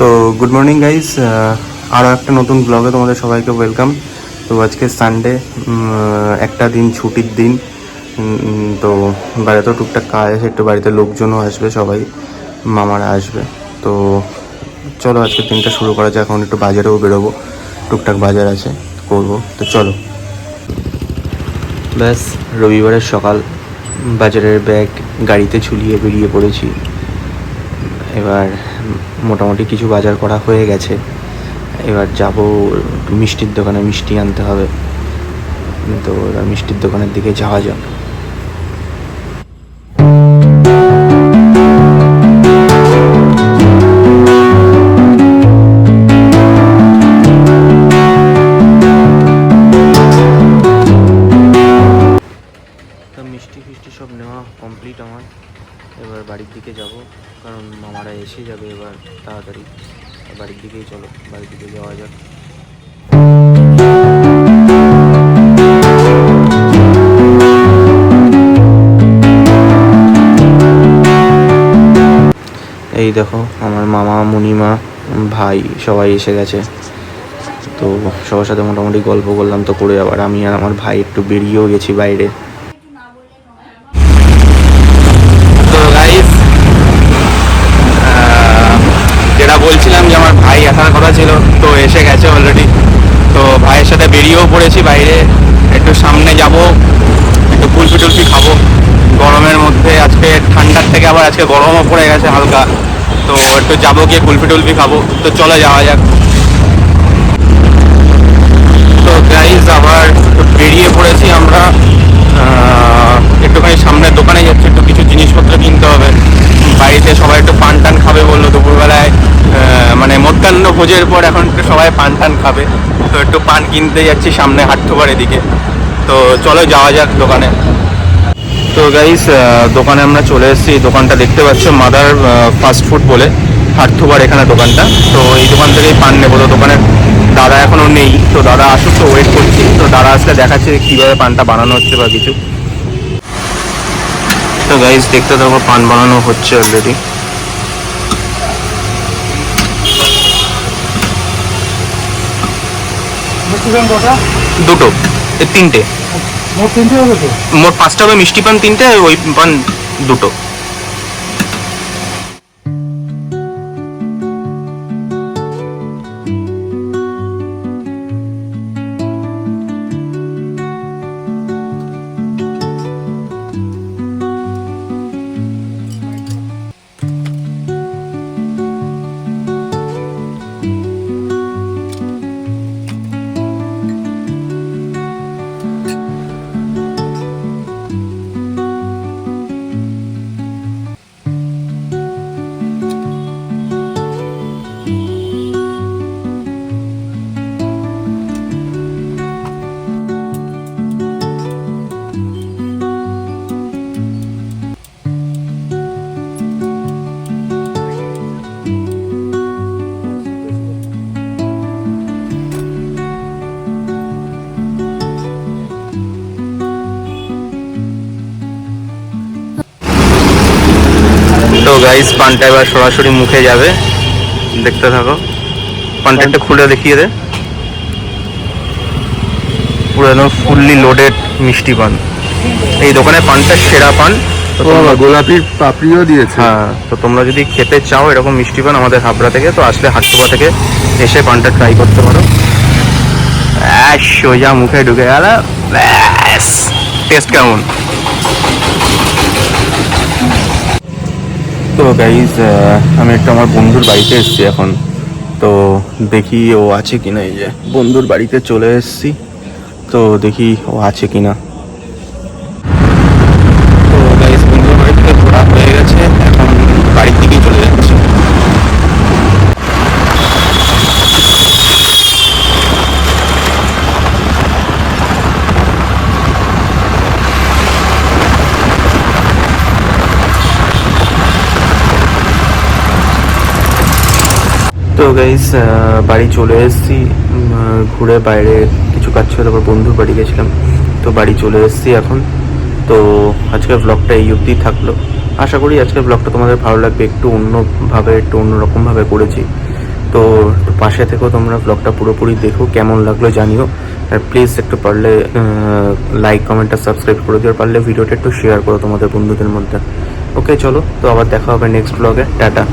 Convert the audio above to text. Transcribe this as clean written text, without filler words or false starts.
তো good morning guys, আরও একটা নতুন ব্লগে তোমাদের সবাইকে ওয়েলকাম। তো আজকে সানডে, একটা দিন ছুটির দিন। তো বাড়িতেও টুকটাক কাজ আছে, একটু বাড়িতে লোকজনও আসবে, সবাই মামারা আসবে। তো চলো আজকের দিনটা শুরু করা যায়। এখন একটু বাজারেও বেরোবো, টুকটাক বাজার আছে, করবো। তো চলো। ব্যাস রবিবারের সকাল, বাজারের ব্যাগ গাড়িতে ঝুলিয়ে বেরিয়ে পড়েছি। এবার মোটামুটি কিছু বাজার করা হয়ে গেছে। এবার যাব মিষ্টির দোকানে, মিষ্টি আনতে হবে। তো এবার মিষ্টির দোকানের দিকে যাওয়া যাক। মিষ্টি ফিষ্টি সব নেওয়া কমপ্লিট আমার। এবার বাড়ির দিকে যাব, কারণ মামারা এসে যাবে এবার তাড়াতাড়ি। বাড়ির দিকেই চলো, বাড়ির দিকে যাওয়া যাক। এই দেখো আমার মামা, মুনিমা, ভাই সবাই এসে গেছে। তো সবার সাথে মোটামুটি গল্প করলাম, তো করে আবার আমি আর আমার ভাই একটু বেরিয়েও গেছি বাইরে। যেটা বলছিলাম যে আমার ভাই আসার কথা ছিল, তো এসে গেছে অলরেডি। তো ভাইয়ের সাথে বেরিয়েও পড়েছি বাইরে। একটু সামনে যাব, একটু কুলফি টুলফি খাবো গরমের মধ্যে। আজকে ঠান্ডার থেকে আবার আজকে গরমও পড়ে গেছে হালকা। তো একটু যাবো, গিয়ে কুলফি টুলফি খাবো। তো চলে যাওয়া যাক। তো গাইজ আবার বেরিয়ে পড়েছি আমরা। একটুখানি সামনের দোকানে যাচ্ছি, একটু কিছু জিনিসপত্র কিনতে হবে। বাড়িতে সবাই একটু পান টান খাবে বললো দুপুরবেলায়, মানে মধ্যাহ্ন ভোজের পর এখন একটু সবাই পান টান খাবে। তো একটু পান কিনতে যাচ্ছি সামনে হাটথোবার এদিকে। তো চলো যাওয়া যাক দোকানে। তো গাইস দোকানে আমরা চলে এসেছি। দোকানটা দেখতে পাচ্ছ, মাদার ফাস্ট ফুড বলে, হাটথোবার এখানে দোকানটা। তো এই দোকান থেকেই পান নেবো। তো দোকানের দাদা এখনও নেই, তো দাদা আসুক, তো ওয়েট করছি। তো দাদা আসলে দেখাচ্ছে কীভাবে পানটা বানানো হচ্ছে বা কিছু। তো গাইস দেখতে থাকো, পান বানানো হচ্ছে অলরেডি। দুটো, তিনটে, মোট 5টা হবে মিষ্টি পান, 3টে, ওই পান 2টো। তো গাইস পানটা এবার সরাসরি মুখে যাবে, দেখতে থাকো। পানটা একটা খুলে দেখিয়ে দে। পুরো একদম ফুললি লোডেড মিষ্টি পান। এই দোকানের পানটা সেরা পান। গোলাপির পাপড়িও দিয়েছে। হ্যাঁ, তো তোমরা যদি খেতে চাও এরকম মিষ্টি পান আমাদের হাবড়া থেকে, তো আসলে হাটথোবা থেকে এসে পানটা ট্রাই করতে পারো। সোজা মুখে ঢুকে গেল। ব্যাস, টেস্ট কেমন? তো গাইজ আমি একটু আমার বন্ধুর বাড়িতে এসেছি এখন। তো দেখি ও আছে কিনা। এই যে বন্ধুর বাড়িতে চলে এসেছি, তো দেখি ও আছে কিনা। তো গাইজ বন্ধুর বাড়ি থেকে ঘোরা হয়ে গেছে, এখন বাড়ির দিকেই চলে যাচ্ছি। তো গাইস বাড়ি চলে এসেছি, ঘুরে বাইরে কিছু কাজ ছিল, তারপর বন্ধুর বাড়ি গেছিলাম। তো বাড়ি চলে এসেছি এখন। তো আজকের ব্লগটা এই অবধি থাকলো। আশা করি আজকের ব্লগটা তোমাদের ভালো লাগবে। একটু অন্যভাবে, একটু অন্যরকমভাবে করেছি। তো একটু পাশে থেকেও তোমরা ব্লগটা পুরোপুরি দেখো, কেমন লাগলো জানিও। আর প্লিজ একটু পারলে লাইক কমেন্ট আর সাবস্ক্রাইব করে দিও, আর পারলে ভিডিওটা একটু শেয়ার করো তোমাদের বন্ধুদের মধ্যে। ওকে চলো, তো আবার দেখা হবে নেক্সট ব্লগে। টাটা।